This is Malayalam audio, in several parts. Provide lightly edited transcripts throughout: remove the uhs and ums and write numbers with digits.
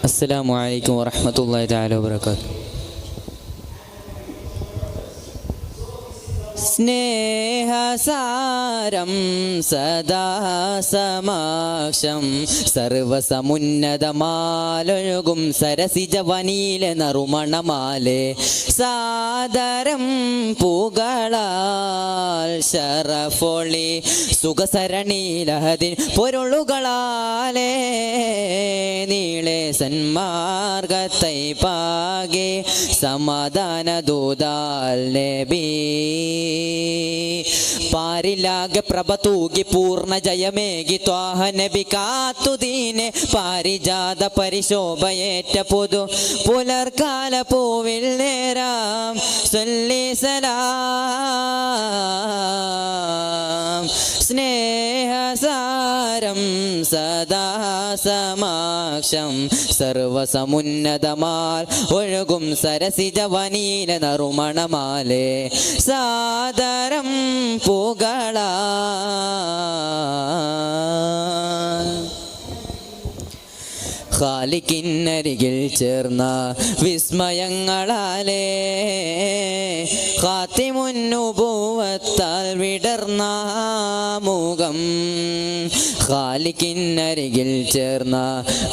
അസ്സലാമു അലൈക്കും വറഹ്മത്തുള്ളാഹി തആല വബറകാതുഹു. സ്നേഹസാരം സദാ സമാക്ഷം സർവസമുന്നതമാലൊഴുകും സരസിജ വനീല നറുമണമാലെ സാദരം പൂകളാൽ ശറഫൊളി സുഖസരണീലഹദിൻ പൊരുളുകളാലേ നീളെ സന്മാർഗത്തൈ പാകെ സമാധാന ദൂതാൽ നബി പാരിലാകെ പ്രഭ തൂകി പൂർണ്ണ ജയമേകി ത്വാഹ നബി കാത്തുദീനെ പാരിജാത പരിശോഭയേറ്റ പുതു പുലർക്കാല പൂവിൽ നേരാം സല്ലി സലാം സ്നേഹസാരം സദാ സമാക്ഷം സർവസമുന്നതമാൽ ഒഴുകും സരസിജ വനീല നറുമണമാലെ സാദരം പൂകളാ ഖാലിക്കിന്നരികിൽ ചേർന്ന വിസ്മയങ്ങളാലേ ഖാത്തിമുന്നുബുവത്താൽ വിടർന്ന മുഖം ഖാലിക്കിന്നരികിൽ ചേർന്ന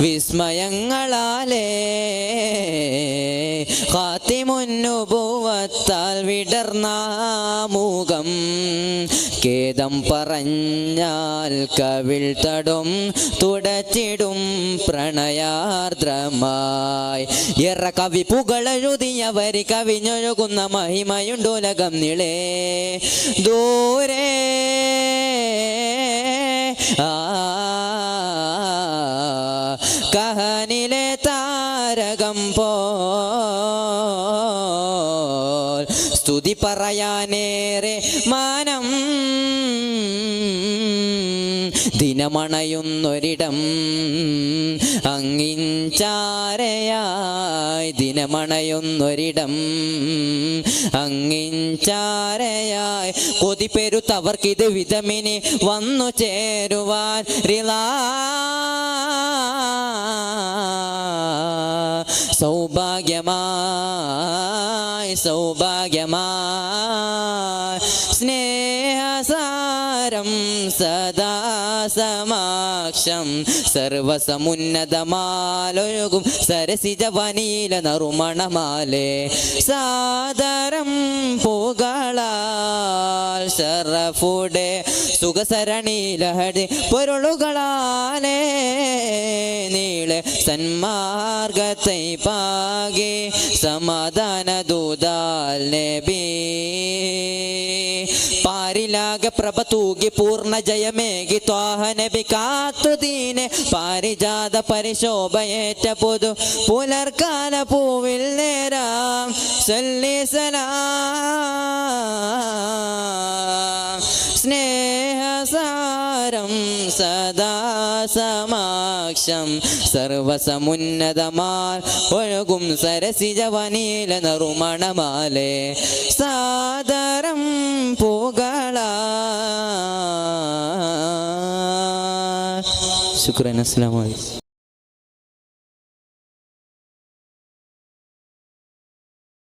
വിസ്മയങ്ങളാലേ ഖാത്തിമുന്നുബുവത്താൽ വിടർന്ന മുഖം ഖേദം പറഞ്ഞാൽ കവിൾ തടും തുടച്ചിടും പ്രണയാർദ്രമായി എറ കവി പുകളെഴുതിയവരി കവിഞ്ഞൊഴുകുന്ന മഹിമയുണ്ടുലകം നിളേ ദൂരെ കഹനിലെ താരകം പോൽ സ്തുതി പറയാനേറെ മാനം ദിനമണയുന്നൊരിടം അങ്ങിഞ്ചാരയായി ദിനമണയുന്നൊരിടം അങ്ങിഞ്ചാരയായി കൊതിപ്പെരുത്തവർക്കിത് വിധമിനി വന്നു ചേരുവാൻ റിലാ സൗഭാഗ്യമായി സൗഭാഗ്യമായി സ്നേഹസാരം സദാ സമാക്ഷം സർവസമുന്നതമാലൊഴുകും സരസിജ വനീല നറുമണമാലെ സാദരം പൂകളാൽ ശറഫുടെ സുഖസരണീലഹടി പൊരുളുകളാലേ നീളെ സന്മാർഗത്തൈ പാകെ സമാധാന ദൂതാൽ നബി പാരിലാകെ പ്രഭ തൂകി പൂർണ്ണ ജയമേകി ത്വാഹ നബി കാത്തുദീനെ പാരിജാത പരിശോഭയേറ്റ പുതു പുലർക്കാല പൂവിൽ നേരാം സല്ലി സലാം സ്നേഹസാരം സദാ സമാക്ഷം സർവസമുന്നതമാൽ ഒഴുകും സരസിജ വനീല നറുമണമാലെ സാദരം പൂകളാ. ശുക്രൻ. അസ്സലാമു അലൈക്കും.